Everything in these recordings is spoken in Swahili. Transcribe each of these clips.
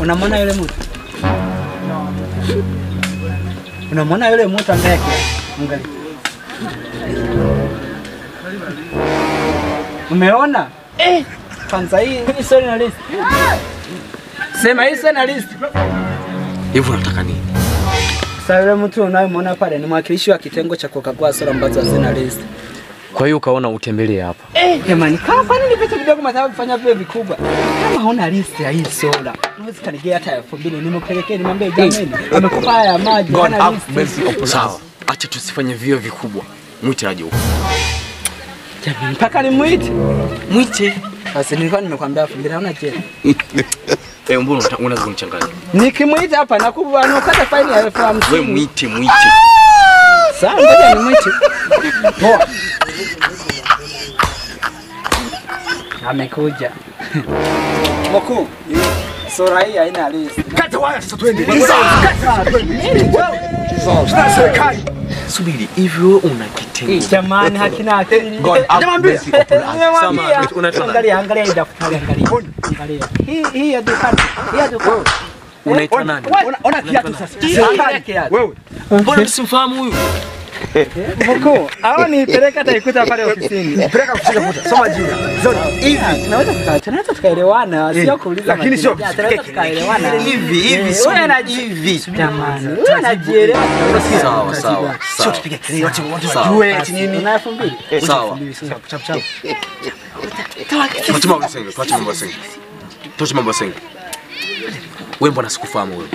Unamwona yule mtu? Unamwona yule mtu ambaye angalia. Umeona? Kwanza hii sio na list. Sema hii sio na list. Hivi unataka nini? Sasa yule mtu unayemwona pale ni mwakilishi wa kitengo cha kukagua sura ambazo hazina list. Kwa hiyo ukaona utembelee hapa. Jamani, kwa nini vitu vidogo mtaka kufanya vile vikubwa? Kama huna list ya hii soda, unaweza kanigea hata 2000 nimepelekea nimwambie jamani, amekupa haya maji hana list. Sawa, acha tusifanye vio vikubwa. Mwite aje huko. Jamani, mpaka nimuite. Mwite. Basi nilikuwa nimekwambia 2000 hauna jela. Mbona unataka kunichanganya? Nikimuita hapa nakupa anokata faini ya 50. Wewe mwite. Sawa, ngoja nimuite. Poa. Amekuja. Mkuu, sura hii haina list. Kata waya sasa twende. Sasa serikali. Subiri, hivi wewe una kitengo. Jamani, hakina akili. Jamani, angalia hii daftari angalia. Hii ya dukani. Unaitwa nani? Ona kiatu sasa. Wewe. Mbona msimfahamu huyu? Mkuu, hao nipeleka taikuta pale ofisini. Peleka ofisini kuta. Soma jina. Zoni. Hivi tunaweza tukaelewana, sio kuuliza. Lakini sio tukaelewana. Hivi. Wewe unajivi. Jamani, wewe unajielewa. Sawa. Sio tupige kelele watu wajue eti nini. Na 2000. Sawa. Chap. Tuache mambo ya sengi. Wewe mbona sikufahamu wewe?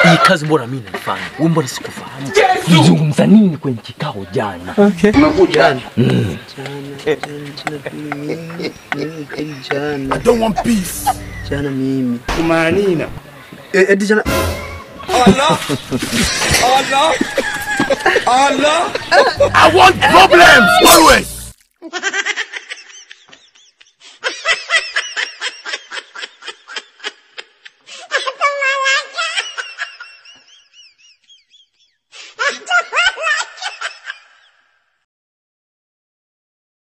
Hii kazi mbona mimi naifanya? Wewe mbona sikufahamu? Nizungumza nini kwenye kikao jana? Umekuja jana. I don't want peace. Jana mimi. Kumanina. Edi jana. Allah. I want problems always.